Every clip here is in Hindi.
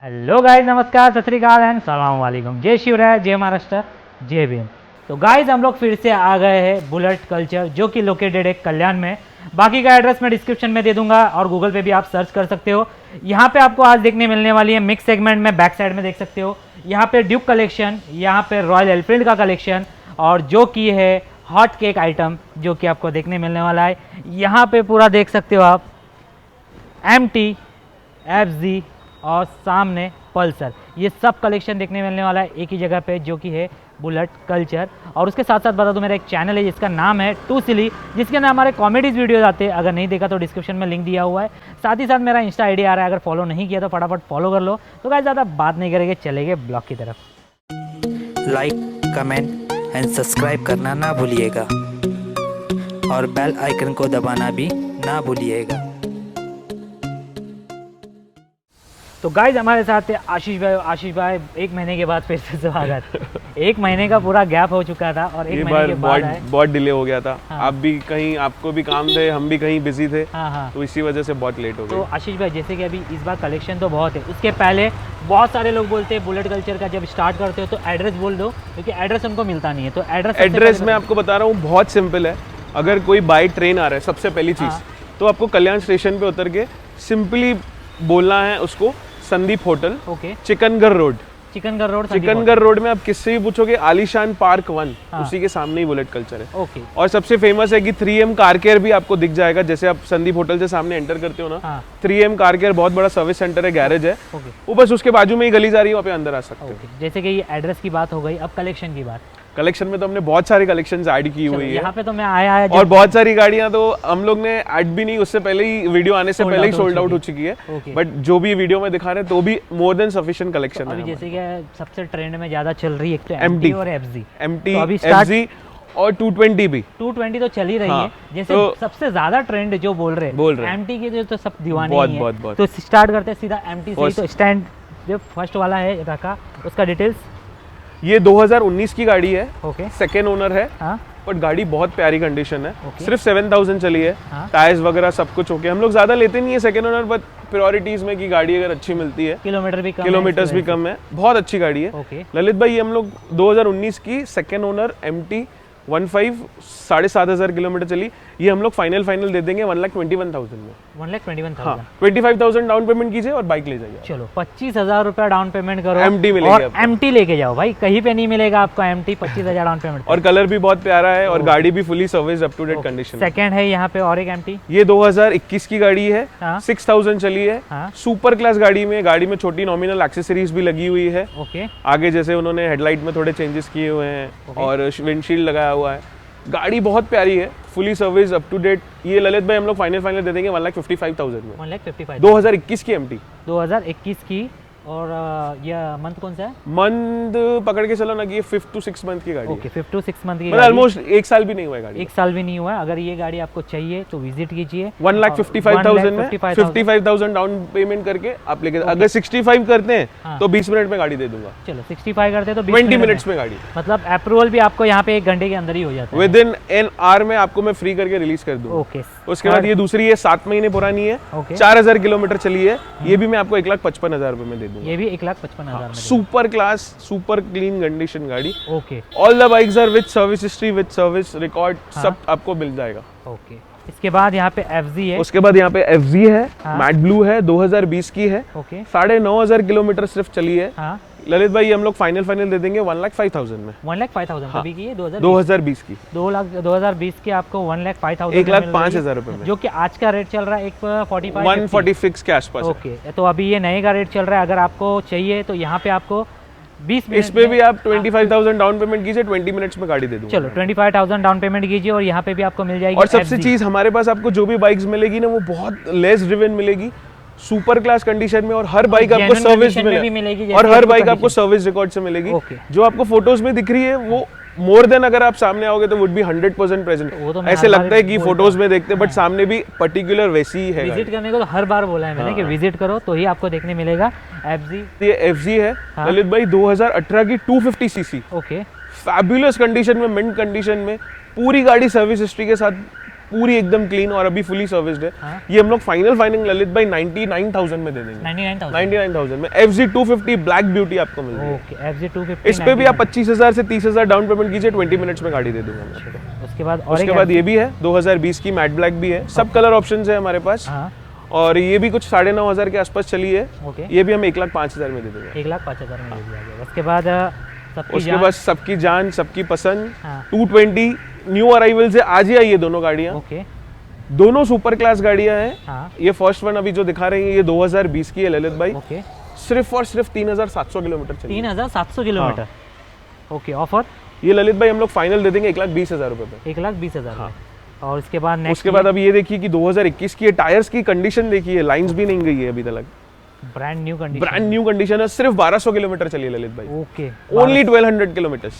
हेलो गाइस, नमस्कार, सत श्री अकाल एंड सलाम वालेकुम। जय शिवराय, जय महाराष्ट्र, जय भीम। तो गाइस हम लोग फिर से आ गए हैं बुलेट कल्चर, जो कि लोकेटेड है कल्याण में। बाकी का एड्रेस मैं डिस्क्रिप्शन में दे दूंगा और गूगल पे भी आप सर्च कर सकते हो। यहाँ पे आपको आज देखने मिलने वाली है मिक्स सेगमेंट में, बैक साइड में देख सकते हो। यहाँ पे ड्यूक कलेक्शन, यहाँ पे रॉयल एनफील्ड का कलेक्शन, और जो कि है हॉट केक आइटम जो कि आपको देखने मिलने वाला है। यहाँ पे पूरा देख सकते हो आप MT, FZ और सामने पल्सर, ये सब कलेक्शन देखने मिलने वाला है एक ही जगह पे, जो कि है बुलेट कल्चर। और उसके साथ साथ बता दूं, मेरा एक चैनल है जिसका नाम है टू सिली, जिसके अंदर हमारे कॉमेडीज़ वीडियोज आते हैं। अगर नहीं देखा तो डिस्क्रिप्शन में लिंक दिया हुआ है। साथ ही साथ मेरा इंस्टा ID आ रहा है, अगर फॉलो नहीं किया तो फटाफट फॉलो कर लो। तो गाइस ज़्यादा बात नहीं करेंगे, चलेंगे ब्लॉग की तरफ। लाइक, कमेंट एंड सब्सक्राइब करना ना भूलिएगा और बेल आइकन को दबाना भी ना भूलिएगा। तो गाइज हमारे साथ है आशीष भाई एक महीने के बाद फिर से स्वागत। एक महीने का पूरा गैप हो चुका था और एक महीने के बाद आए। बहुत डिले हो गया था। हाँ। आप भी कहीं, आपको भी काम थे, हम भी कहीं बिजी थे। हाँ। तो इसी वजह से बहुत लेट हो तो गए। आशीष भाई, जैसे कि अभी इस बार कलेक्शन तो बहुत है, उसके पहले बहुत सारे लोग बोलते हैं बुलेट कल्चर का जब स्टार्ट करते हो तो एड्रेस बोल दो, क्योंकि एड्रेस उनको मिलता नहीं है। तो एड्रेस मैं आपको बता रहा हूँ, बहुत सिंपल है। अगर कोई बाई ट्रेन आ रहा है, सबसे पहली चीज़ तो आपको कल्याण स्टेशन पे उतर के सिंपली बोलना है उसको Sandeep hotel, okay, Chikanagar road. Chikanagar road में आप किससे भी पूछोगे, आलीशान पार्क 1, उसी के सामने ही बुलेट कल्चर है। ओके। और सबसे फेमस है कि 3M कार केयर भी आपको दिख जाएगा। जैसे आप संदीप होटल से सामने एंटर करते हो ना, 3M कार केयर बहुत बड़ा सर्विस सेंटर है, गैरेज है, वो बस उसके बाजू में ही गली जा रही है, वहाँ पे अंदर आ सकते हो। जैसे कि ये एड्रेस की बात हो गई, अब कलेक्शन की बात। कलेक्शन में तो हमने बहुत सारी कलेक्शंस ऐड की हुई है। यहाँ पे तो मैं आया और बहुत सारी गाड़ियां तो हम लोग ने ऐड भी नहीं, उससे पहले ही, वीडियो आने से पहले ही सोल्ड आउट हो चुकी है। बट जो भी वीडियो में दिखा रहे हैं तो भी मोर देन सफिशिएंट कलेक्शन है। अभी जैसे कि सबसे ट्रेंड में ज्यादा चल रही है, एक तो MT और FZ, MT, FZ और 220 भी। 220 तो चल ही रही है। जैसे सबसे ज्यादा ट्रेंड जो बोल रहे हैं MT के, तो सब दीवाने ही हैं। बहुत। तो स्टार्ट करते हैं सीधा MT से। तो स्टैंड जो फर्स्ट वाला है रखा, उसका डिटेल्स। ये 2019 की गाड़ी है, ओके, सेकेंड ओनर है। हाँ, बट गाड़ी बहुत प्यारी कंडीशन है। Okay. सिर्फ 7000 चली है। टायर्स वगैरह सब कुछ ओके। हम लोग ज्यादा लेते नहीं है सेकेंड ओनर, बट प्रायोरिटीज में कि गाड़ी अगर अच्छी मिलती है, किलोमीटर्स भी कम है, बहुत अच्छी गाड़ी है। ललित भाई, हम लोग 2019 की सेकेंड ओनर MT 15 7,500 किलोमीटर चली, ये हम लोग फाइनल दे देंगे 1,21,000 में। 1,21,000। 25,000 डाउन पेमेंट कीजिए और बाइक ले जाइए। चलो 25,000 रुपया डाउन पेमेंट करो, MT मिलेगी और आपको। MT लेके जाओ भाई, कहीं पे नहीं मिलेगा आपको MT 25,000 डाउन पेमेंट। और कलर भी बहुत प्यारा है और गाड़ी भी fully service up to date condition. Second है यहाँ पे और एक MT, ये 2021 की गाड़ी है, 6,000 चली है। हाँ। सुपर क्लास गाड़ी में छोटी नॉमिनल एक्सेसरीज भी लगी हुई है। ओके, आगे जैसे उन्होंने हेडलाइट में थोड़े चेंजेस किए हुए हैं और विंडशील्ड लगाया हुआ है। गाड़ी बहुत प्यारी है, fully service up to date. ये ललित भाई हम लोग फाइनल दे देंगे 1,55,000 में। 1,55,000 2021 की MT, 2021 की। और यह मंथ कौन सा है? मंथ पकड़ के चलो ना कि ये 5 to 6 मंथ की गाड़ी ओके, 5 to 6 मंथ की मतलब ऑलमोस्ट 1 साल भी नहीं हुआ है गाड़ी। 1 साल भी नहीं हुआ है। अगर ये गाड़ी आपको चाहिए तो विजिट कीजिए। 1,55,000 में 55,000 डाउन पेमेंट करके आप लेके। अगर 65 करते हैं तो 20 मिनट में गाड़ी दे दूंगा। चलो 65 करते हैं तो 20 मिनट्स में गाड़ी, मतलब अप्रूवल भी आपको यहाँ पे 1 घंटे के अंदर ही हो जाता है। विद इन एन आवर में आपको मैं फ्री करके रिलीज कर दूंगा। ओके। उसके बाद ये दूसरी है, 7 महीने पुरानी है, 4,000 किलोमीटर चली है। ये भी मैं आपको 1,55,000 रुपए में दे दूंगा। ये भी 1,55,000 में। Super class, super clean condition गाड़ी। Okay. All the bikes are with service history, with service record, सब आपको मिल जाएगा। ओके। इसके बाद यहाँ पे FZ है। उसके बाद यहाँ पे FZ है, मैट ब्लू है, 2020 की है। ओके। 9,500 किलोमीटर सिर्फ चली है। हाँ। ललित भाई हम लोग फाइनल दे देंगे 1,05,000 में। 1,05,000 कभी की है? 2020 की। 2020 की आपको 1,05,000 1,05,000 रुपए में, जो कि आज का रेट चल रहा है 146 के आसपास। ओके, तो अभी ये नए का रेट चल रहा है। अगर आपको चाहिए तो यहाँ पे आपको 20 मिनट, इस पे भी आप 25,000 डाउन पेमेंट कीजिए, 20 मिनट्स में गाड़ी दे दूंगा। चलो 25,000 डाउन पेमेंट कीजिए और यहाँ पे भी आपको मिल जाएगी। और सबसे चीज, हमारे पास आपको जो भी बाइक्स मिलेगी ना, वो बहुत लेस ड्रिवन मिलेगी, सुपर क्लास कंडीशन में, और हर बाइक आपको सर्विस मिलेगी, और हर बाइक आपको सर्विस रिकॉर्ड से मिलेगी। जो आपको फोटोज में दिख रही है वो मोर देन अगर आप सामने आओगे तो वुड बी 100% प्रेजेंट। ऐसे लगता है कि फोटोज में देखते, बट सामने भी पर्टिकुलर वैसी ही है। विजिट करने को तो हर बार बोला है मैंने कि विजिट करो तो ही आपको देखने मिलेगा। FZ, ये FZ है ललित भाई, 2018 की 250 सीसी। ओके। फैबुलस कंडीशन में, मिंट कंडीशन में, पूरी गाड़ी सर्विस हिस्ट्री के साथ पूरी एकदम क्लीन और अभी फुली सर्विस्ड है। ये हम लोग फाइनल ललित भाई 99,000 में दे देंगे। 99,000 में FZ 250 ब्लैक ब्यूटी आपको मिल जाएगी। ओके, FZ 250 इस पे भी आप 25,000 से 30,000 डाउन पेमेंट कीजिए, 20 मिनट्स में गाड़ी दे दूंगा मैं। उसके बाद ये भी है 2020 की मैट ब्लैक भी है, सब कलर ऑप्शंस है हमारे पास। और ये भी कुछ 9,500 के आसपास चली है। ये भी हम 1,05,000 में दे देंगे। 1,05,000 में दे दिया गया। उसके बाद सबकी जान सबकी पसंद 220 न्यू अराइवल्स है, आज ही आई है दोनों गाड़ियाँ। दोनों सुपर क्लास गाड़ियाँ हैं। ये फर्स्ट वन अभी जो दिखा रही है ये 2020 की है ललित भाई। सिर्फ और सिर्फ 3,700 किलोमीटर चली। 3,700 किलोमीटर। ओके, ऑफर ये ललित भाई हम लोग फाइनल दे देंगे 1,20,000 रुपए पे। 1,20,000। और उसके बाद उसके बाद अब ये देखिए कि 2021 की टायर्स की कंडीशन देखिए, लाइंस भी नहीं गई है अभी तक। ब्रांड न्यू कंडीशन है, सिर्फ 1200 किलोमीटर चली है ललित भाई। Okay, only 1200 kilometres.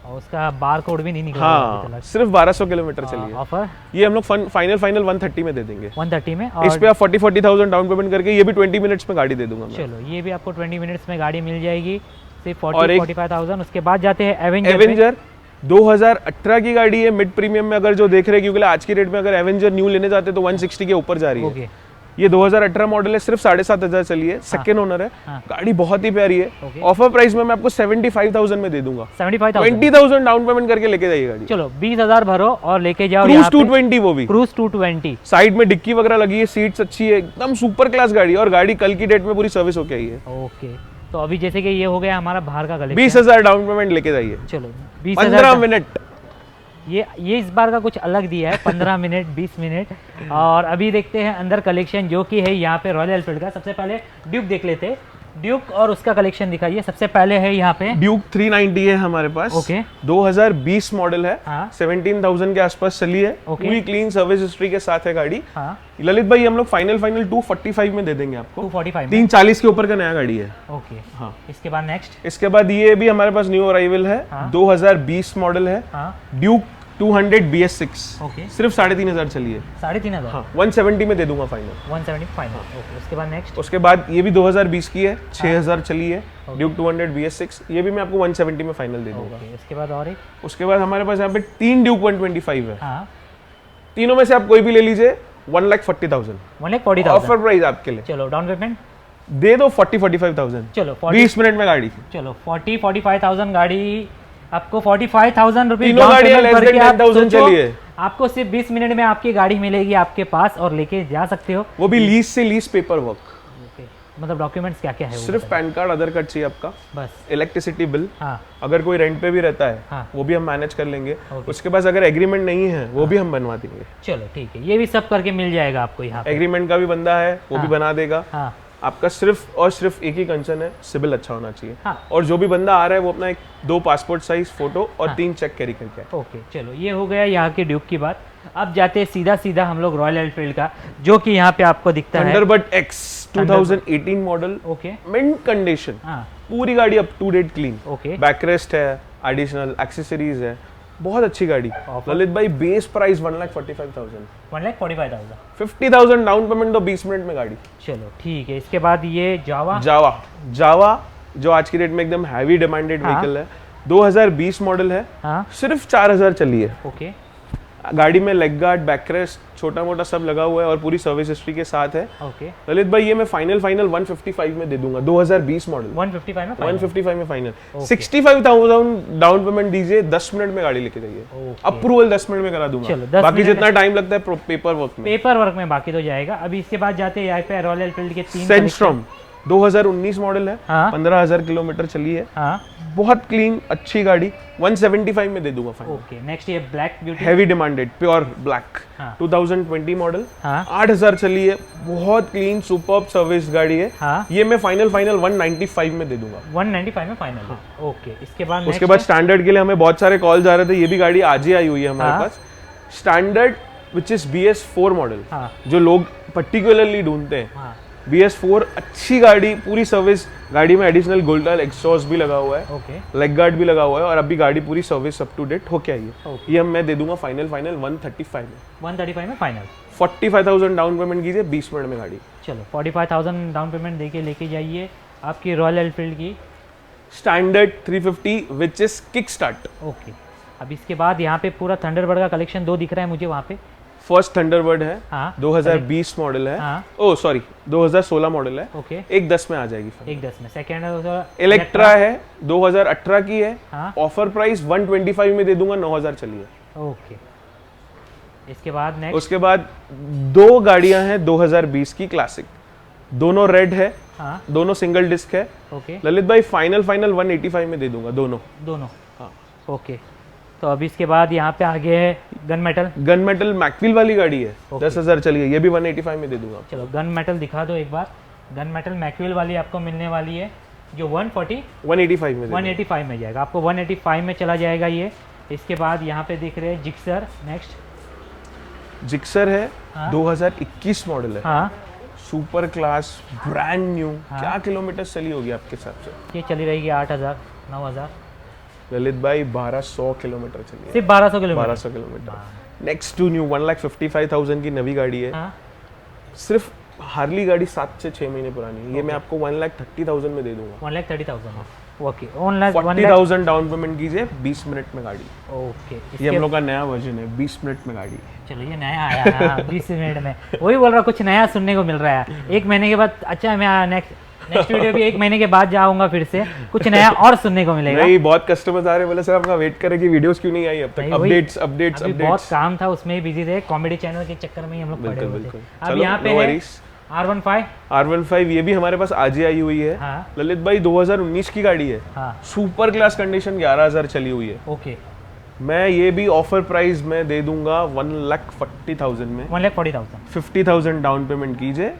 और उसका बार कोड भी नहीं निकला। हाँ, सिर्फ 1200 किलोमीटर चली है। ऑफर ये हम लोग फाइनल 130 में दे देंगे। 130 में। और इस पे आप 40,000 डाउन पेमेंट करके ये भी 20 मिनट्स में गाड़ी दे दूंगा मैं। चलो, ये भी आपको 20 मिनट्स में गाड़ी मिल जाएगी, सिर्फ 45,000। उसके बाद जाते हैं एवेंजर 2018 की गाड़ी है, मिड प्रीमियम में अगर जो देख रहे हैं, क्योंकि आज की रेट में अगर एवेंजर न्यू लेने जाते तो 160 के ऊपर जा रही है। ये 2018 मॉडल है, सिर्फ 7,500 चली है, सेकंड ओनर है। गाड़ी बहुत ही प्यारी है। ऑफर प्राइस में मैं आपको 75,000 में दे दूंगा। 20,000 डाउन पेमेंट करके लेके जाइए गाड़ी। चलो, 20,000 भरो और लेके जाओ। क्रूज 220, वो भी क्रूज 220। साइड में डिक्की वगैरह लगी है, सीट्स अच्छी है, एकदम सुपर क्लास गाड़ी है। और गाड़ी कल की डेट में पूरी सर्विस होके आई है। ओके, तो अभी जैसे कि ये हो गया हमारा बाहर का कलेक्शन। 20,000 डाउन पेमेंट लेके जाइए। चलो, 15 मिनट। ये इस बार का कुछ अलग दिया है, 15 मिनट 20 मिनट। और अभी देखते हैं अंदर कलेक्शन जो कि है यहाँ पे रॉयल एनफील्ड का। सबसे पहले ड्यूक देख लेते हैं। ड्यूक और उसका कलेक्शन दिखाइए। सबसे पहले है यहाँ पे ड्यूक 390 है हमारे पास। ओके, 2020 मॉडल है। 17,000 के आसपास चली है। पूरी क्लीन सर्विस हिस्ट्री के साथ है गाड़ी। ललित भाई हम लोग फाइनल 245 में दे देंगे आपको। 245 340 के ऊपर का नया गाड़ी है। ओके, इसके बाद नेक्स्ट। इसके बाद ये भी हमारे पास न्यू अराइवल है। 2020 मॉडल है। Duke 200 BS6। सिर्फ 3,500 चली है। 3,500। 170 में दे दूंगा फाइनल। 170 फाइनल। ओके, उसके बाद नेक्स्ट। उसके बाद ये भी 2020 की है, 6,000 चली है। ड्यूक 200 BS6, ये भी मैं आपको 170 में फाइनल दे दूंगा। उसके बाद और एक। उसके बाद हमारे पास यहाँ पे 3 ड्यूक 125 है। तीनों में से आप कोई भी ले लीजिए। 1,40,000। 1,40,000 ऑफर प्राइस आपके लिए। चलो, डाउन पेमेंट दे दो 45,000। चलो, 20 मिनट में गाड़ी। चलो, 45,000 गाड़ी आपको 45,000 रुपए आपको सिर्फ 20 मिनट में आपकी गाड़ी मिलेगी आपके पास और लेके जा सकते हो। वो भी लीज से लीज पेपर वर्क। मतलब डॉक्यूमेंट्स क्या क्या है? सिर्फ पैन कार्ड, आधार कार्ड चाहिए आपका, बस। Electricity bill. अगर कोई रेंट पे भी रहता है वो भी हम मैनेज कर लेंगे। उसके पास अगर एग्रीमेंट नहीं है वो भी हम बनवा देंगे। चलो, ठीक है, ये भी सब करके मिल जाएगा आपको यहाँ। एग्रीमेंट का भी बंदा है, वो भी बना देगा। आपका सिर्फ और सिर्फ एक ही कंसर्न है, सिबिल अच्छा होना चाहिए। और जो भी बंदा आ रहा है वो अपना 2 पासपोर्ट साइज फोटो और 3 चेक कैरी करके आए। ओके, चलो, ये हो गया यहाँ के ड्यूक की बात। अब जाते हैं सीधा हम लोग रॉयल एनफील्ड का, जो कि यहाँ पे आपको दिखता है Thunderbird X 2018 model. Okay, mint condition. पूरी गाड़ी up to date clean. Okay, backrest है, एडिशनल एक्सेसरीज है, बहुत अच्छी गाड़ी। ललित भाई बेस प्राइस 1,45,000। 1,45,000। 50,000 डाउन पेमेंट दो, 20 मिनट में गाड़ी। चलो, ठीक है। इसके बाद ये जावा जो आज की डेट में एकदम हैवी डिमांडेड व्हीकल है। 2020 मॉडल है। सिर्फ 4,000 चली है। ओके, गाड़ी में लेग गार्ड, बैकरेस्ट, छोटा मोटा सब लगा हुआ है और पूरी सर्विस हिस्ट्री के साथ है। ओके, ललित भाई ये मैं फाइनल 155 में दे दूंगा। 2020 मॉडल 155 में फाइनल। 65,000 डाउन पेमेंट दीजिए, 10 मिनट में गाड़ी लेके जाइए। अप्रूवल 10 मिनट में करा दूंगा। बाकी जितना टाइम लगता है पेपर वर्क में बाकी तो जाएगा। अभी इसके बाद जाते हैं यहाँ पे रॉयल एनफील्ड के 3 सेंस्ट्रॉम 2019 मॉडल है। 15,000 किलोमीटर चली है। बहुत क्लीन अच्छी गाड़ी। 175 में दे दूंगा फाइनल। ओके, नेक्स्ट ये black beauty, heavy demanded pure black. 2020 model. 8,000 चली है, बहुत क्लीन सुपर्ब सर्विस गाड़ी है। ये मैं फाइनल 195 में दे दूंगा। 195 में फाइनल। ओके, उसके बाद स्टैंडर्ड के लिए हमें बहुत सारे कॉल जा रहे थे, ये भी गाड़ी आज ही आई हुई है हमारे पास। Standard which is BS4 model, जो लोग पर्टिकुलरली ढूंढते हैं। BS4 अच्छी गाड़ी, पूरी सर्विस। गाड़ी में एडिशनल गोल्डल एग्जॉस्ट भी लगा हुआ है, लेग गार्ड भी लगा हुआ है और अभी गाड़ी पूरी सर्विस अप टू डेट होके आई है। ये मैं दे दूंगा फाइनल 135 में। 135 में फाइनल। 45,000 डाउन पेमेंट कीजिए, 20 मिनट में गाड़ी। चलो, 45,000 डाउन पेमेंट देके लेके जाइए आपकी रॉयल एनफील्ड की standard 350 which is kick start. Okay, अब इसके बाद यहाँ पे पूरा थंडरबर्ड का कलेक्शन 2 दिख रहा है मुझे वहाँ पे। फर्स्ट थंडरबर्ड है, हाँ, 2020 मॉडल है, हाँ, ओ सॉरी 2016 मॉडल है, ओके, 110 में आ जाएगी। 110 में। सेकेंड है इलेक्ट्रा है, 2018 की है, हाँ, ऑफर प्राइस 125 में दे दूंगा, 9000 चलिए। ओके। इसके बाद नेक्स्ट, उसके बाद दो गाड़ियां हैं 2020 की क्लासिक, दोनों रेड है, हाँ, दोनों सिंगल डिस्क है। ओके, ललित भाई फाइनल 185 में दे दूंगा दोनों। हाँ, ओके। तो अभी इसके बाद यहाँ पे आगे है गन मेटल। गन मेटल मैकविल वाली गाड़ी है, 10,000 चलिए, ये भी 185 में दे दूंगा। चलो गन मेटल दिखा दो एक बार। गन मेटल मैक्यूल वाली आपको मिलने वाली है जो 185 में 185 में जाएगा, आपको 185 में चला जाएगा ये। इसके बाद यहाँ पे दिख रहे हैं जिक्सर। नेक्स्ट जिक्सर है, हाँ, 2021 मॉडल है, हाँ, सुपर क्लास, ब्रांड न्यू। हाँ, क्या किलोमीटर चली होगी आपके हिसाब से? ये चली रहेगी 8000 9000। ललित भाई 1200 किलोमीटर चली है, सिर्फ 1200 kilometre. 1200 kilometre. Next to new 1,55,000 की नवी गाड़ी है, हाँ, सिर्फ हार्ली गाड़ी 7 से 6 महीने पुरानी है। ये मैं आपको 1,30,000 में दे दूंगा। 1,30,000। ओके, 40,000 डाउन पेमेंट कीजिए, 20 मिनट में गाड़ी। ओके। ये हम लोग का नया वर्जन है, 20 मिनट में गाड़ी। चलो ये नया आया है 20 मिनट में। वही बोल रहा, कुछ नया सुनने को मिल रहा है। एक महीने के बाद, अच्छा मैं नेक्स्ट वीडियो भी 1 महीने के बाद जाऊंगा फिर से, कुछ नया और सुनने को मिलेगा। नहीं, बहुत कस्टमर्स आ रहे, बोले सर आपका वेट करें कि वीडियोस क्यों नहीं आई अब तक। अपडेट्स बहुत काम था, उसमें ही बिजी थे, कॉमेडी चैनल के चक्कर में ही हम लोग पड़े हुए थे। अब यहाँ पे है R15। ये भी हमारे पास आज ही आई हुई है। हाँ, ललित भाई 2019 की गाड़ी है, हाँ, सुपर क्लास कंडीशन, 11,000 चली हुई है। ओके। मैं ये भी ऑफर प्राइस में दे दूंगा 1,40,000 में। 1,40,000। 50,000 डाउन पेमेंट कीजिए,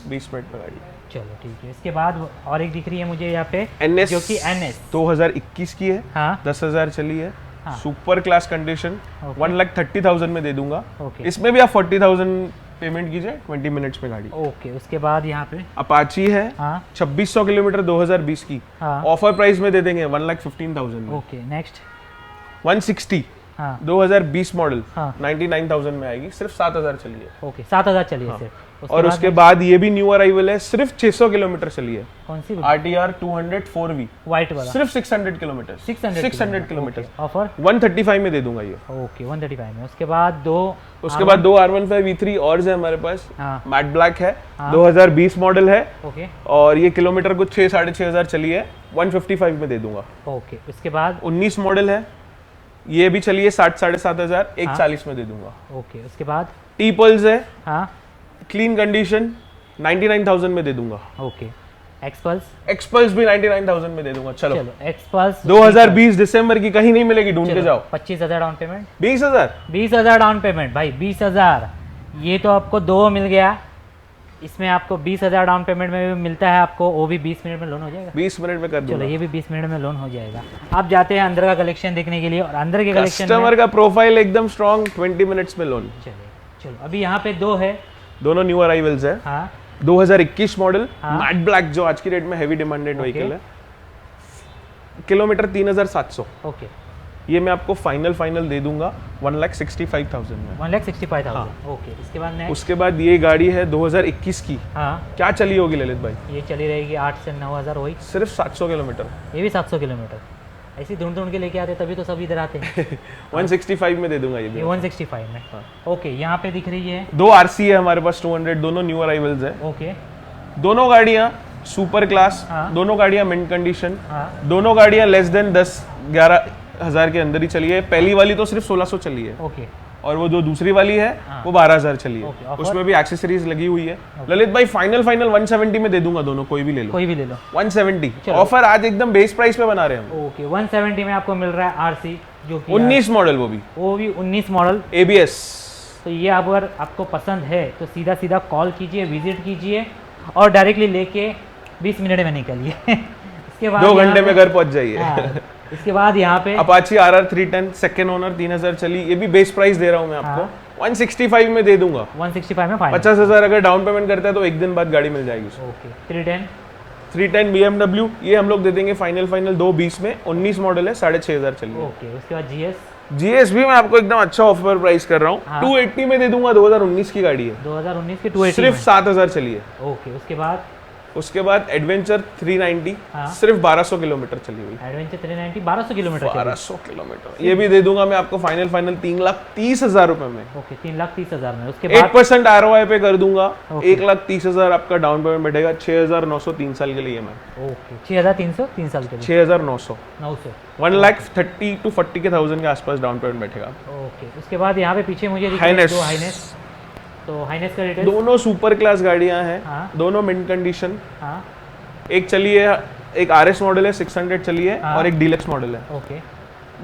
20 मिनट में गाड़ी। चलो ठीक है। इसके बाद और एक दिख रही है मुझे यहाँ पे NS, जो कि NS 2021 की है, हाँ, 10,000 चली है, हाँ, सुपर क्लास कंडीशन, 1,30,000 में दे दूंगा। ओके, इसमें भी आप 40,000 पेमेंट कीजिए, 20 मिनट्स में गाड़ी। ओके। उसके बाद यहाँ पे अपाची है, हाँ, 2600 किलोमीटर, 2020 की, हाँ, ऑफर प्राइस में दे देंगे 1,15,000 में। ओके। नेक्स्ट 160, हाँ, 2020 मॉडल, हाँ, 99,000 में आएगी, सिर्फ 7,000 चली है। ओके, 7,000 चलिए हाँ। सिर्फ। और उसके बाद ये भी न्यू अराइवल है, सिर्फ 600 किलोमीटर चली है, कौन सी RTR 200 4V, व्हाइट वाला, सिर्फ 600 किलोमीटर, 600 किलोमीटर, ऑफर 135 में दे दूंगा ये। ओके, 135 में। उसके बाद दो R15 V3 और है हमारे पास, हाँ, मैट ब्लैक है, हाँ, 2020 मॉडल है, ओके, और ये किलोमीटर कुछ 6,500 चली है, 155 में दे दूंगा। ओके। उसके बाद 19 मॉडल है, ये भी चलिए 60,000-7,500, हाँ, 140 में दे दूंगा। ओके। उसके बाद टी पल्स है, हाँ, क्लीन कंडीशन, 99,000 में दे दूंगा। ओके। एक्सपल्स, एक्सपल्स भी 99,000 में दे दूंगा। चलो एक्सपल्स 2020 दिसंबर की, कहीं नहीं मिलेगी, ढूंढ के जाओ। 25,000 डाउन पेमेंट, 20,000 डाउन पेमेंट भाई, 20,000। ये तो आपको दो मिल गया, इसमें आपको 20,000 डाउन पेमेंट में भी मिलता है आपको, वो भी 20 मिनट में लोन हो जाएगा। 20 मिनट में कर दूंगा। चलो ये भी 20 मिनट में लोन हो जाएगा। आप जाते हैं अंदर का कलेक्शन देखने के लिए, और अंदर के कलेक्शन कस्टमर का प्रोफाइल एकदम स्ट्रॉन्ग, 20 मिनट्स में लोन। चलो अभी यहाँ पे दो है, दोनों न्यू अराइवल्स है, हाँ, 2021 मॉडल, हाँ, मैट ब्लैक, जो आज की डेट में हैवी डिमांडेड व्हीकल है, किलोमीटर 3,700। ओके, ये मैं आपको फाइनल दे दूंगा 1,65,000 में। 1,65,000। ओके। इसके बाद नेक्स्ट, उसके बाद ये गाड़ी है 2021 की, हाँ, क्या चली होगी ललित भाई? ये चली रहेगी 8 से 9,000 वही, सिर्फ 700 किलोमीटर, ये भी 700 किलोमीटर। ऐसी ढूंढ के लेके आते, तभी तो सब इधर आते हैं। 165 में दे दूंगा ये भी। 165 में, ओके। यहाँ पे दिख रही है दो RC है हमारे पास 200, दोनों न्यू अराइवल्स है। ओके, दोनों गाड़ियाँ सुपर क्लास, हाँ, दोनों गाड़ियाँ मिंट कंडीशन, हाँ, दोनों गाड़ियाँ लेस देन 10-11 हज़ार के अंदर ही चली है। पहली वाली तो सिर्फ 1,600 चली है, ओके, और वो जो दूसरी वाली है, हाँ, वो 12,000 चली है। Okay, offer? उसमें भी एक्सेसरीज लगी हुई है। ललित भाई फाइनल 170 में दे दूंगा दोनों, कोई भी ले लो। कोई भी ले लो। 170 ऑफर आज एकदम बेस प्राइस पे बना रहे हैं हम। ओके, 170 में आपको मिल रहा है RC, जो कि 19 मॉडल, वो भी 19 मॉडल ABS। तो ये अगर आपको पसंद है तो सीधा कॉल कीजिए, विजिट कीजिए, और डायरेक्टली लेके 20 मिनट में निकलिए। इसके बाद 2 घंटे में घर पहुंच जाइए। हाँ, इसके बाद यहाँ पे अपाची RR 310 सेकेंड ओनर, 3,000 चली, ये भी बेस प्राइस दे रहा हूँ मैं आपको, हाँ, 165 में दे दूंगा। 165 में फाइनल। 50,000 अगर डाउन पेमेंट करता है तो एक दिन बाद गाड़ी मिल जाएगी उसको। ओके। 310, BMW, ये हम लोग दे देंगे फाइनल 220 में, 19 मॉडल है, 6,500 चली है। ओके। उसके बाद GS भी मैं आपको एकदम अच्छा ऑफर प्राइस कर रहा हूँ, हाँ, 280 में दे दूंगा, 2019 की गाड़ी है, 2019 की 280 सिर्फ में। 7,000 चली है। ओके। उसके बाद उसके बाद एडवेंचर 390 हाँ। सिर्फ 1200 किलोमीटर चली हुई। एडवेंचर 390 1200 किलोमीटर 1200 किलोमीटर ये भी दे दूंगा मैं आपको फाइनल 3,30,000 रुपए में। ओके 3,30,000 में। उसके बाद 8% ROI पे कर दूंगा। 1,30,000 आपका डाउन पेमेंट बैठेगा। 6,900 3 साल के लिए मैं। ओके 6,300 3 साल के लिए 6,900 900 1,30,000 to 40,000 के आसपास डाउन पेमेंट बैठेगा। ओके उसके बाद यहाँ पे पीछे मुझे दिख रहा है दो हाइनेस। तो हाइनेस का डिटेल दोनों सुपर क्लास गाड़ियां हैं। हाँ। दोनों मिंट कंडीशन। हाँ एक चली है, एक RS मॉडल है 600 चली है। हाँ। और एक डीलक्स मॉडल है। ओके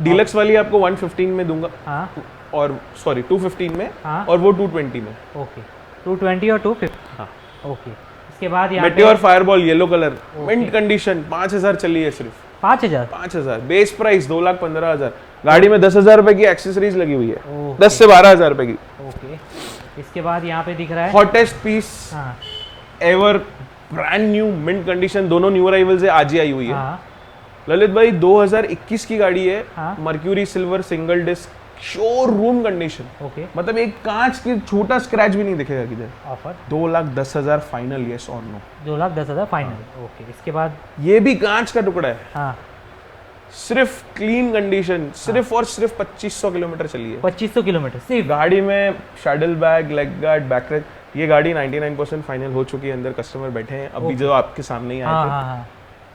डीलक्स वाली आपको 115 में दूंगा। हाँ और सॉरी 215 में। हाँ। और वो 220 में। ओके 220 और 250। हाँ। ओके इसके बाद यहाँ Meteor Fireball yellow colour mint condition 5,000 चली है सिर्फ। 5,000 बेस प्राइस 2,15,000। गाड़ी में 10,000 रुपए की एक्सेसरीज लगी हुई है। ओके। 10 से 12,000 रुपए की। ओके इसके बाद यहाँ पे दिख रहा है हॉटेस्ट पीस हाँ ever brand new mint condition. दोनों न्यू अराइवल से आज ही आई हुई है। हाँ ललित भाई 2021 की गाड़ी है। हाँ। Mercury silver single disc showroom condition. Okay मतलब एक कांच की छोटा स्क्रैच भी नहीं दिखेगा किधर। ऑफर 2,10,000 फाइनल यस और नो। 2,10,000 फाइनल। ओके इसके बाद ये भी कांच का टुकड़ा है। हाँ सिर्फ क्लीन कंडीशन सिर्फ और सिर्फ 2,500 किलोमीटर चली है। 2,500 किलोमीटर सिर्फ। गाड़ी में शैडल बैग लेग गार्ड बैकरेक ये गाड़ी 99% फाइनल हो चुकी है। अंदर कस्टमर बैठे हैं अभी जो आपके सामने ही हाँ आए थे। हाँ हाँ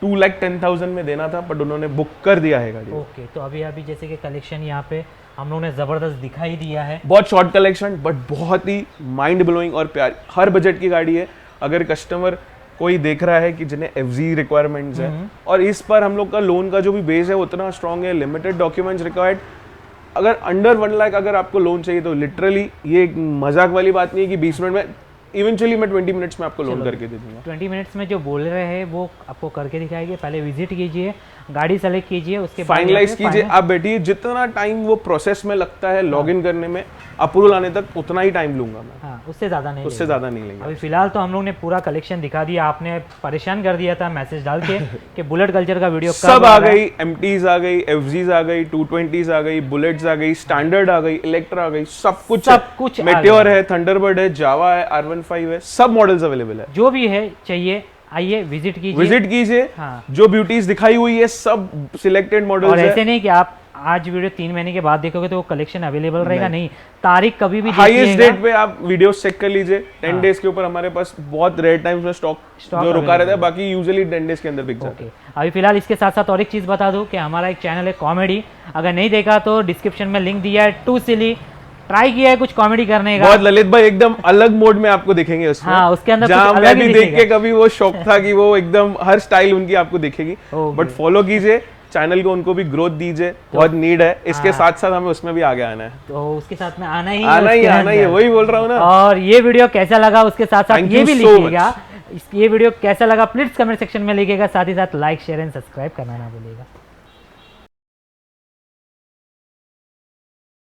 2,10,000 में देना था बट उन्होंने बुक कर दिया है गाड़ी। ओके तो अभी अभी जैसे कि कलेक्शन यहाँ पे हम लोगों ने ज़बरदस्त दिखाई दिया है। बहुत शॉर्ट कलेक्शन बट बहुत ही माइंड ब्लोइंग और प्यारी। हर बजट की गाड़ी है। अगर कस्टमर कोई देख रहा है कि जिन्हें FZ रिक्वायरमेंट्स है और इस पर हम लोग का लोन का जो भी बेस है उतना स्ट्रांग है। Limited documents required. अगर अंडर 1 लाख अगर आपको लोन चाहिए तो लिटरली ये एक मजाक वाली बात नहीं है कि 20 मिनट में इवेंचुअली मैं 20 मिनट्स में आपको लोन करके दे दूंगा। 20 मिनट्स में जो बोल रहे हैं वो आपको करके दिखाएंगे। पहले विजिट कीजिए, गाड़ी सेलेक्ट कीजिए, उसके बाद फाइनलाइज कीजिए। आप बैठिए, जितना टाइम वो प्रोसेस में लगता है लॉगिन करने में अप्रूवल आने तक उतना ही टाइम लूंगा मैं। हाँ उससे ज़्यादा नहीं, उससे ज़्यादा नहीं लेंगे। अभी फिलहाल तो हम लोग ने पूरा कलेक्शन दिखा दिया। आपने परेशान कर दिया था मैसेज डाल के कि बुलेट कल्चर का वीडियो सब आ गई। MTs आ गई, FZs आ गई, 220s आ गई, बुलेट्स आ गई, स्टैंडर्ड आ गई, इलेक्ट्रा आ गई, सब कुछ मेटेओर है, थंडरबर्ड है, जावा है, R15 है, सब मॉडल्स अवेलेबल है। जो भी है चाहिए आइए विजिट कीजिए। हाँ। जो ब्यूटीज दिखाई हुई है सब सिलेक्टेड मॉडल्स और है। ऐसे नहीं कि आप आज वीडियो 3 महीने के बाद देखोगे तो वो कलेक्शन अवेलेबल रहेगा, नहीं तारीख कभी भी हाईएस्ट डेट पे आप वीडियोस चेक कर लीजिए। 10 डेज के ऊपर हमारे पास बहुत रेयर टाइम्स में स्टॉक जो रुका रहता है, बाकी यूजुअली 10 डेज के अंदर बिक जाता है। अभी फिलहाल इसके साथ साथ और एक चीज बता दूं कि हमारा एक चैनल है कॉमेडी, अगर नहीं देखा तो डिस्क्रिप्शन में लिंक दिया है। टू सिली ट्राई किया है कुछ कॉमेडी करने का। बहुत ललित भाई एकदम अलग मोड में आपको दिखेंगे उसमें। हाँ, उसके अंदर जहां कुछ मैं अलग भी ही देख के कभी वो शौक था कि वो एकदम हर स्टाइल उनकी आपको दिखेगी। बट फॉलो कीजिए चैनल को, उनको भी ग्रोथ दीजिए, बहुत नीड है। इसके साथ साथ हमें उसमें भी आगे आना है, तो उसके साथ में आना ही है, वही बोल रहा हूँ ना। और ये वीडियो कैसा लगा उसके साथ साथ ये भी लिखिएगा। ये वीडियो कैसा लगा प्लीज कमेंट सेक्शन में लिखिएगा। साथ ही साथ लाइक शेयर एंड सब्सक्राइब करना ना भूलिएगा।